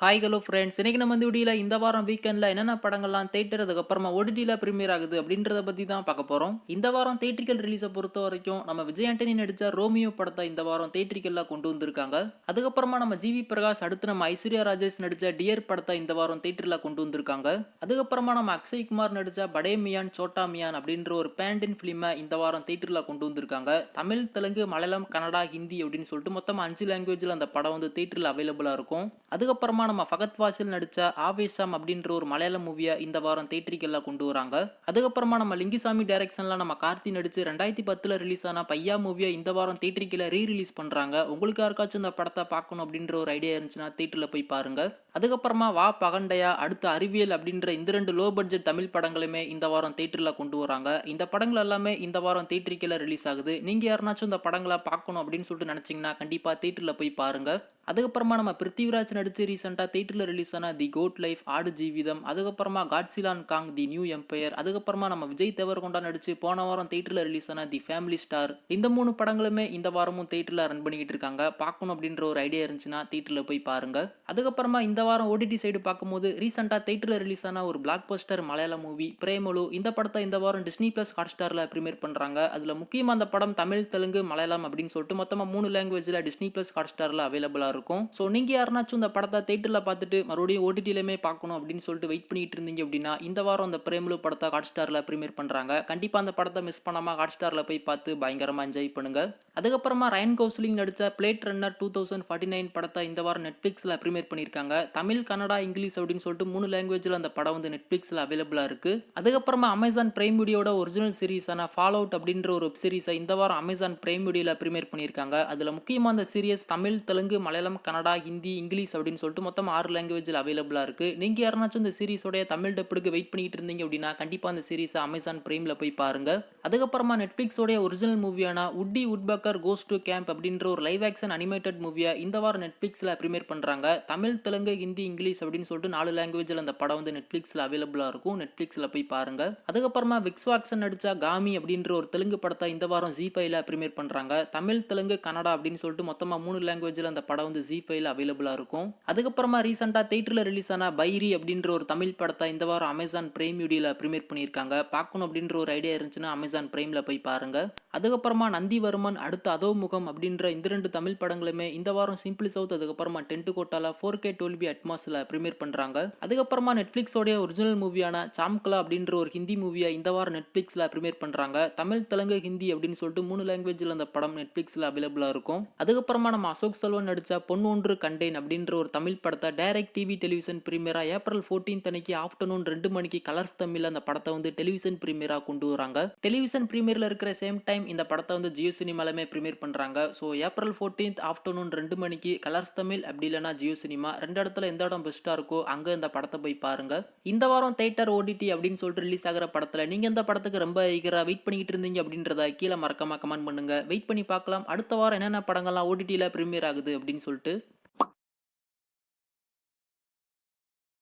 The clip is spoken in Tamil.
ஹாய் ஹலோ ஃப்ரெண்ட்ஸ், இன்னைக்கு நம்ம இந்த வீடியோல இந்த வாரம் வீக்கெண்ட்ல என்னென்ன படங்கள்லாம் தேட்டர் அதுக்கப்புறமா ஓடிடியில் ப்ரீமியர் ஆகுது அப்படின்றத பற்றி தான் பார்க்க போகிறோம். இந்த வாரம் தேட்டரிக்கல் ரிலீஸை பொறுத்த வரைக்கும் நம்ம விஜய் ஆண்டனி நடித்த ரோமியோ படத்தை இந்த வாரம் தேட்டரிக்கல்ல கொண்டு வந்திருக்காங்க. அதுக்கப்புறமா நம்ம ஜிவி பிரகாஷ் அடுத்து நம்ம ஐஸ்வர்யா ராஜேஷ் நடித்த டியர் படத்தை இந்த வாரம் தேட்டரில் கொண்டு வந்திருக்காங்க. அதுக்கப்புறமா நம்ம அக்ஷய் குமார் நடித்த படே மியான் சோட்டா மியான் அப்படின்ற ஒரு பேண்டின் ஃபிலிமை இந்த வாரம் தேட்டரில் கொண்டு வந்திருக்காங்க. தமிழ், தெலுங்கு, மலையாளம், கன்னடா, ஹிந்தி அப்படின்னு சொல்லிட்டு மொத்தம் 5 லாங்குவேஜில் அந்த படம் வந்து தேட்டரில் அவைலபிளாக இருக்கும். அதுக்கப்புறமா நம்ம ஃபகத் வாசில் நடிச்ச ஆவேசம் அப்படின்ற ஒரு மலையாள மூவியை இந்த வாரம் தேட்டரிக்கல்ல கொண்டு வராங்க. அதுக்கப்புறமா நம்ம லிங்குசாமி டைரக்ஷன்ல நம்ம கார்த்தி நடிச்சு 2010 ரிலீஸ் ஆன பையா மூவியை இந்த வாரம் தேட்டரிக்கல்ல ரீரிலீஸ் பண்றாங்க. உங்களுக்கு யாருக்காச்சும் இந்த படத்தை பார்க்கணும் அப்படின்ற ஒரு ஐடியா இருந்துச்சுன்னா தேட்டர்ல போய் பாருங்க. அதுக்கப்புறமா வா பகண்டையா, அடுத்து அறிவியல் அப்படின்ற இந்த 2 லோ பட்ஜெட் தமிழ் படங்களுமே இந்த வாரம் தேட்டரில் கொண்டு வராங்க. இந்த படங்கள் எல்லாமே இந்த வாரம் தேட்டரிக்கல்ல ரிலீஸ் ஆகுது. நீங்க யாருனாச்சும் இந்த படங்களை பார்க்கணும் அப்படின்னு சொல்லிட்டு நினைச்சீங்கன்னா கண்டிப்பா தேட்டர்ல போய் பாருங்க. அதுக்கப்புறமா நம்ம பிருத்திவிராஜ் நடிச்சு ரீசெண்டாக தேட்டரில் ரிலீஸ் ஆன தி கோட் லைஃப், ஆடு ஜீவிதம், அதுக்கப்புறமா காட்சிலான் காங் தி நியூ எம்பையர், அதுக்கப்புறமா நம்ம விஜய் தேவரகொண்டா நடிச்சு போன வாரம் தேட்டரில் ரிலீஸ் ஆன தி ஃபேமிலி ஸ்டார், இந்த 3 படங்களுமே இந்த வாரமும் தேட்டரில் ரன் பண்ணிக்கிட்டு இருக்காங்க. பார்க்கணும் அப்படின்ற ஒரு ஐடியா இருந்துச்சுன்னா தேட்டரில் போய் பாருங்க. அதுக்கப்புறமா இந்த வாரம் ஓடிடி சைடு பார்க்கும்போது ரீசெண்டாக தேட்டரில் ரிலீஸ் ஆன ஒரு பிளாக் பஸ்டர் மலையாள மூவி பிரேமலு, இந்த படத்தை இந்த வாரம் டிஸ்னி பிளஸ் ஹாட் ஸ்டாரில் ப்ரீமியர் பண்ணுறாங்க. அதில் முக்கியமாக அந்த படம் தமிழ், தெலுங்கு, மலையாளம் அப்படின்னு சொல்லிட்டு மொத்தமாக 3 லாங்குவேஜில் டிஸ்னி பிளஸ் ஹாட் ஸ்டாரில் அவைலபிளாக இருக்கும். ஸோ நீங்கள் யாருனாச்சும் இந்த படத்தை தேட்டரில் பார்த்துட்டு மறுபடியும் ஓடிடியிலுமே பார்க்கணும் அப்படின்னு சொல்லிட்டு வெயிட் பண்ணிட்டு இருந்தீங்க அப்படின்னா இந்த வாரம் அந்த பிரேமலு படத்தை ஹாட் ஸ்டாரில் ப்ரீமியர் பண்ணுறாங்க. கண்டிப்பாக அந்த படத்தை மிஸ் பண்ணாமல் ஹாட் ஸ்டாரில் போய் பார்த்து பயங்கரமாக என்ஜாய் பண்ணுங்க. அதுக்கப்புறமா ரயன் கோஸ்லிங் நடித்த பிளேட் ரன்னர் 2049 படத்தை இந்த வாரம் நெட்ஃப்ளிக்ஸில் ப்ரீமியர் பண்ணியிருக்காங்க. தமிழ், கன்னடா, இங்கிலீஷ் அப்படின்னு சொல்லிட்டு 3 லாங்குவேஜில் அந்த படம் வந்து நெட்ஃப்ளிக்ஸில் அவைலபிளாக இருக்கு. அதுக்கப்புறமா அமேசான் பிரைம் வீடியோட ஒரிஜினல் சீரிஸான ஃபால் அவுட் அப்படின்ற ஒரு வெப் சீரிஸை இந்த வாரம் அமேசான் பிரைம் வீடியோவில் ப்ரீமியர் பண்ணியிருக்காங்க. அதில் முக்கியமாக அந்த சீரியஸ் தமிழ், தெலுங்கு, மலையாளம், கன்னடா, ஹிந்தி, இங்கிலீஷ் அப்படின்னு சொல்லிட்டு மொத்தம் 6 லாங்குவேஜில் அவைலபிளாக இருக்கு. நீங்க யாருனாச்சும் இந்த சீரிஸோட தமிழ் டப்புக்கு வெயிட் பண்ணிட்டு இருந்தீங்க அப்படின்னா கண்டிப்பாக அந்த சீரிஸை அமேசான் பிரைமில் போய் பாருங்க. அதுக்கப்புறமா நெட்ஃப்ளிக்ஸோட ஒரிஜினல் மூவியான உட்டி உட்பக்கர் கோஸ் டு கேம்ப் அப்படின்ற ஒரு லைவ் ஆக்ஷன் அனிமேட்டட் மூவியை இந்த வாரம் நெட்ஃப்ளிக்ஸில் ப்ரீமியர் பண்ணுறாங்க. தமிழ், தெலுங்கு, ஹிந்தி, இங்கிலீஷ் அப்படின்னு சொல்லிட்டு 4 லாங்குவேஜில் அந்த படம் வந்து நெட்ஃப்ளிக்ஸில் அவைலபிளாக இருக்கும். நெட்ஃப்ளிக்ஸில் போய் பாருங்க. அதுக்கப்புறமா விக்ஸ்வாக்சன் நடிச்ச காமி அப்படின்ற ஒரு தெலுங்கு படத்தை இந்த வாரம் ஜி5ல ப்ரீமியர் பண்ணுறாங்க. தமிழ், தெலுங்கு, கன்னடா அப்படின்னு சொல்லிட்டு மொத்தமாக 3 லாங்குவேஜில் அந்த படம் வந்து ஜி5ல அவைலபிளாக இருக்கும். அதுக்கப்புறமா ரீசெண்டாக தேட்டரில் ரிலீஸ் ஆன பைரி அப்படின்ற ஒரு தமிழ் படத்தை இந்த வாரம் அமேசான் பிரைம் வீடியோவில் ப்ரீமியர் பண்ணியிருக்காங்க. பார்க்கணும் அப்படின்ற ஒரு ஐடியா இருந்துச்சுன்னா அமேசான் பிரைமில் போய் பாருங்க. அதுக்கப்புறமா நந்திவர்மன், அடுத்து அதோ முகம் அப்படின்ற இந்த 2 தமிழ் படங்களுமே இந்த வாரம் சிம்பிளி சவுத், அதுக்கப்புறமா டென்ட் கோட்டால 4K டோல்பி அட்மாஸில் ப்ரீமியர் பண்ணுறாங்க. அதுக்கப்புறமா நெட்ஃப்ளிக்ஸோடைய ஒரிஜினல் மூவியான சாம்கலா அப்படின்ற ஒரு ஹிந்தி மூவியை இந்த வாரம் நெட்ஃப்ளிக்ஸில் ப்ரீமியர் பண்ணுறாங்க. தமிழ், தெலுங்கு, ஹிந்தி அப்படின்னு சொல்லிட்டு 3 லாங்குவேஜில் அந்த படம் நெட்ஃப்ளிக்ஸில் அவைலபிளாக இருக்கும். அதுக்கப்புறமா நம்ம அசோக் செல்வன் நடித்த பொன் ஒன்று கண்டேன் அப்படின்ற ஒரு தமிழ் படத்தை டைரக்ட் டிவி டெலிவிஷன் பிரீமியரா ஏப்ரல் 14 அன்னைக்கு ஆஃப்டர்நூன் 2 மணிக்கு கலர்ஸ் தமிழ்ல அந்த படத்தை வந்து டெலிவிஷன் பிரீமியரா கொண்டு வராங்க. டெலிவிஷன் பிரீமியர்ல இருக்கிற சேம் டைம் இந்த படத்தை வந்து ஜியோ சினிமாலுமே பிரீமியர் பண்றாங்க. ஸோ ஏப்ரல் 14 ஆஃப்டர்நூன் 2 மணிக்கு கலர்ஸ் தமிழ் அப்படி இல்லைனா ஜியோ சினிமா, 2 இடத்துல எந்த இடம் பெஸ்டா இருக்கோ அங்க இந்த படத்தை போய் பாருங்க. இந்த வாரம் தேட்டர் ஓடிடி அப்படின்னு சொல்லிட்டு ரிலீஸ் ஆகிற படத்துல நீங்க இந்த படத்துக்கு ரொம்ப ஈகரா வெயிட் பண்ணிட்டு இருந்தீங்க அப்படின்றத கீழே மறக்காம கமெண்ட் பண்ணுங்க. வெயிட் பண்ணி பார்க்கலாம் அடுத்த வாரம் என்னென்ன படங்கள்லாம் ஓடிடியில் பிரீமியர் ஆகுது அப்படின்னு சொல்லிட்டு.